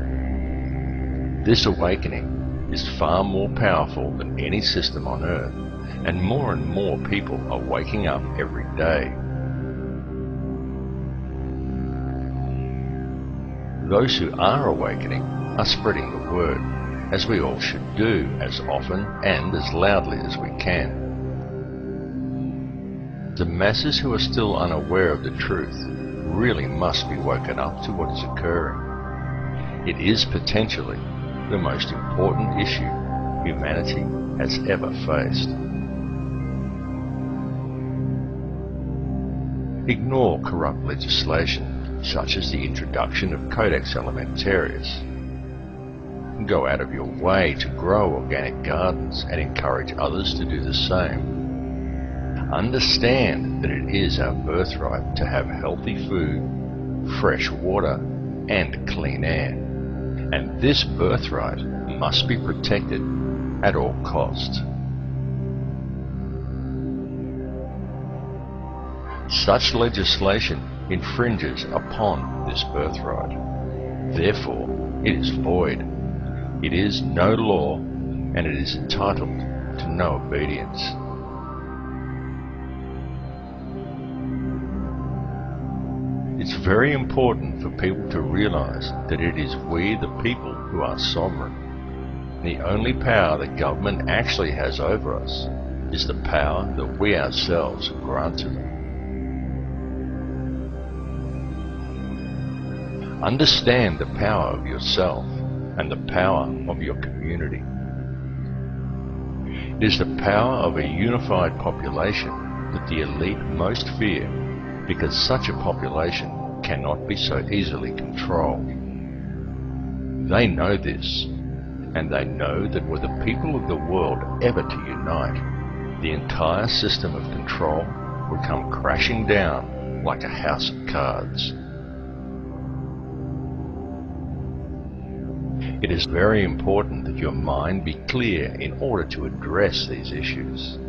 [SPEAKER 1] This awakening is far more powerful than any system on earth, and more people are waking up every day. Those who are awakening are spreading the word, as we all should do, as often and as loudly as we can. The masses who are still unaware of the truth really must be woken up to what is occurring. It is potentially the most important issue humanity has ever faced. Ignore corrupt legislation, such as the introduction of Codex Alimentarius. Go out of your way to grow organic gardens and encourage others to do the same. Understand that it is our birthright to have healthy food, fresh water, and clean air. And this birthright must be protected at all costs. Such legislation infringes upon this birthright. Therefore, it is void. It is no law, and it is entitled to no obedience. It's very important for people to realize that it is we, the people, who are sovereign. The only power the government actually has over us is the power that we ourselves grant to them. Understand the power of yourself and the power of your community. It is the power of a unified population that the elite most fear, because such a population cannot be so easily controlled. They know this, and they know that were the people of the world ever to unite, the entire system of control would come crashing down like a house of cards. It is very important that your mind be clear in order to address these issues.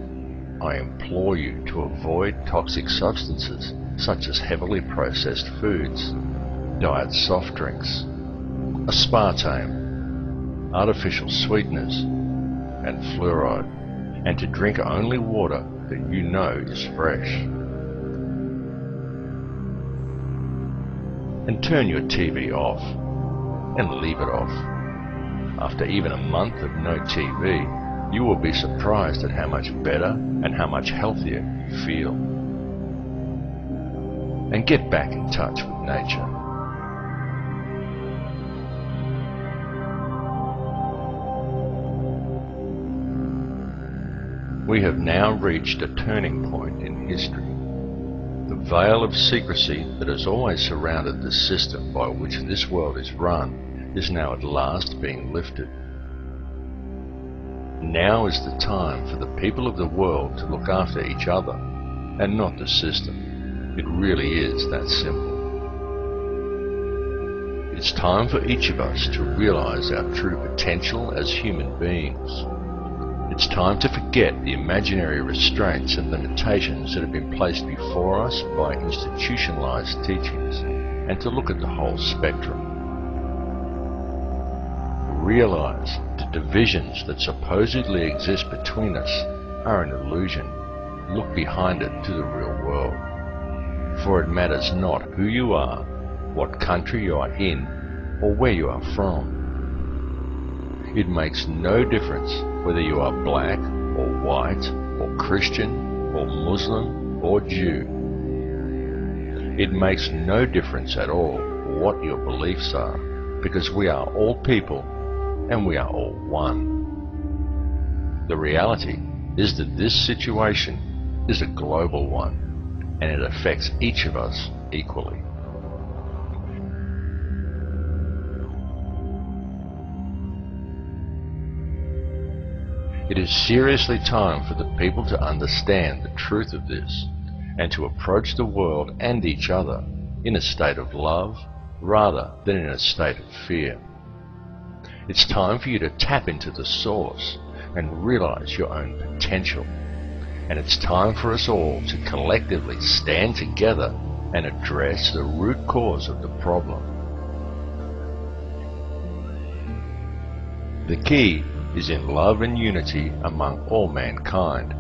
[SPEAKER 1] I implore you to avoid toxic substances such as heavily processed foods, diet soft drinks, aspartame, artificial sweeteners, and fluoride, and to drink only water that you know is fresh. And turn your TV off, and leave it off. After even a month of no TV, you will be surprised at how much better and how much healthier you feel. And get back in touch with nature. We have now reached a turning point in history. The veil of secrecy that has always surrounded the system by which this world is run is now at last being lifted. Now is the time for the people of the world to look after each other and not the system. It really is that simple. It's time for each of us to realize our true potential as human beings. It's time to forget the imaginary restraints and limitations that have been placed before us by institutionalized teachings, and to look at the whole spectrum. Realize the divisions that supposedly exist between us are an illusion. Look behind it to the real world. For it matters not who you are, what country you are in, or where you are from. It makes no difference whether you are black or white or Christian or Muslim or Jew. It makes no difference at all what your beliefs are, because we are all people and we are all one. The reality is that this situation is a global one, and it affects each of us equally. It is seriously time for the people to understand the truth of this, and to approach the world and each other in a state of love rather than in a state of fear. It's time for you to tap into the source and realize your own potential. And it's time for us all to collectively stand together and address the root cause of the problem. The key is in love and unity among all mankind.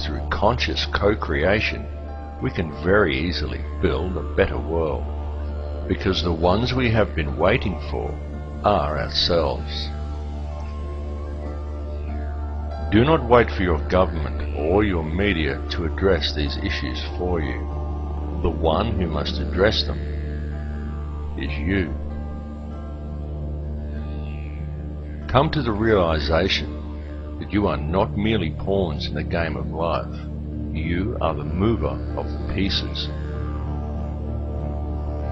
[SPEAKER 1] Through conscious co-creation, we can very easily build a better world, because the ones we have been waiting for are ourselves. Do not wait for your government or your media to address these issues for you. The one who must address them is you. Come to the realization that you are not merely pawns in the game of life. You are the mover of the pieces.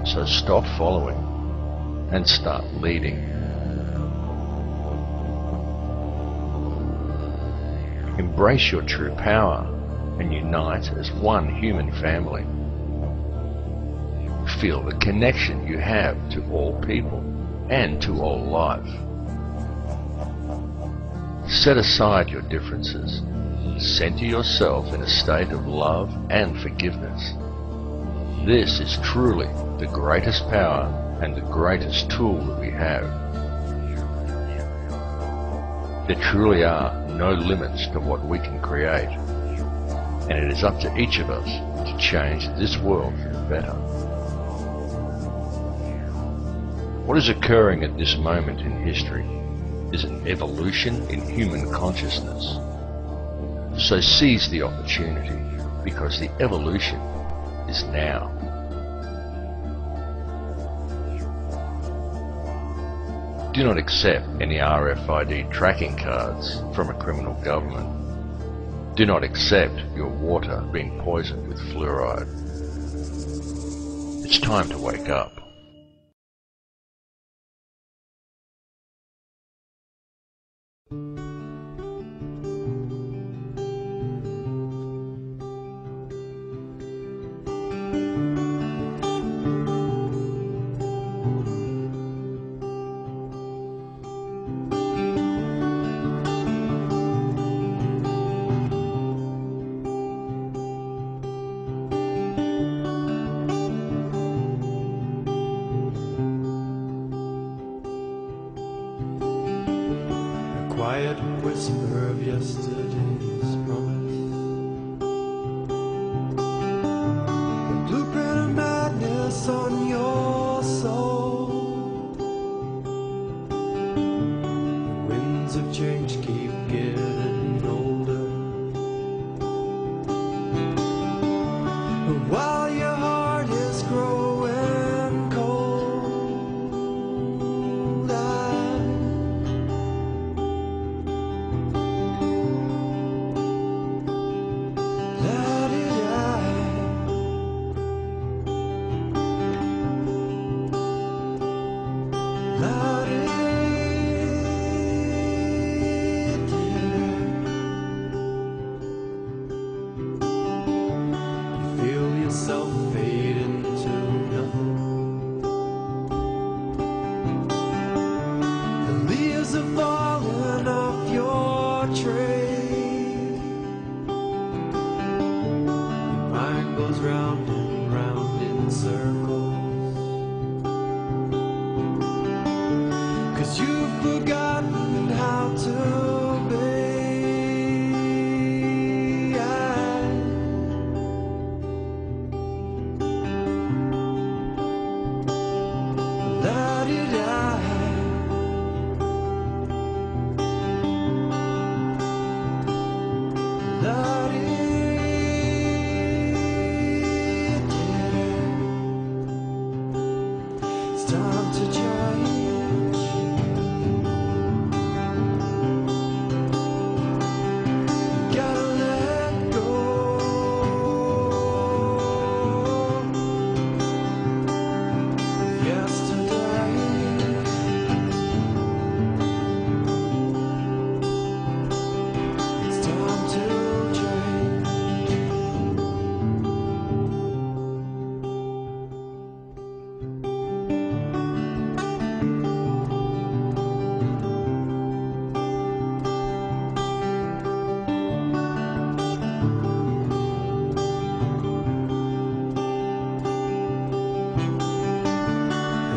[SPEAKER 1] So stop following and start leading. Embrace your true power and unite as one human family. Feel the connection you have to all people and to all life. Set aside your differences. Center yourself in a state of love and forgiveness. This is truly the greatest power and the greatest tool that we have. There truly are no limits to what we can create, and it is up to each of us to change this world for the better. What is occurring at this moment in history is an evolution in human consciousness. So seize the opportunity, because the evolution is now. Do not accept any RFID tracking cards from a criminal government. Do not accept your water being poisoned with fluoride. It's time to wake up.
[SPEAKER 17] Quiet whisper of yesterday's promise, the blueprint of madness on your soul. The winds of change keep getting older, but while your heart is growing cold, yourself fade into nothing. The leaves are falling off your tree. Your mind goes round and round in circles, 'cause you've forgotten how to be. It's time to change. You gotta let go. Yesterday, it's time to change.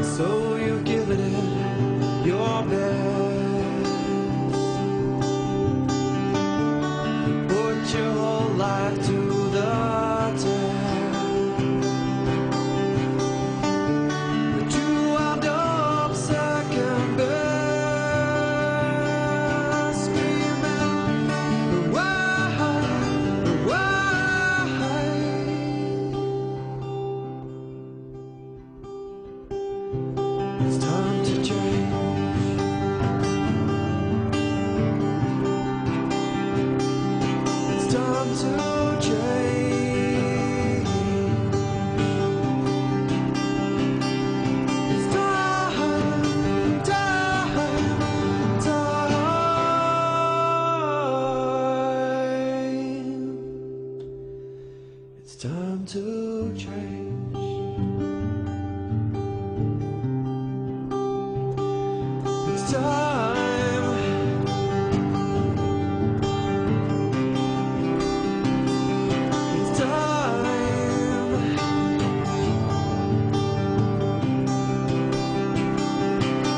[SPEAKER 17] So you've given it your best. You put your whole life to the test, but you wound up second best, screaming, why? It's time to change. It's time to change. It's time, time, time. It's time to change. It's time. It's time.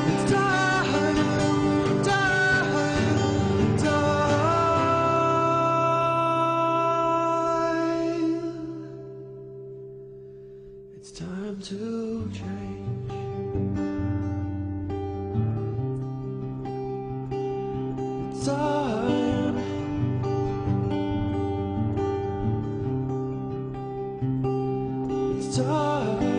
[SPEAKER 17] It's time. Time. It's time to change. It's time. It's time.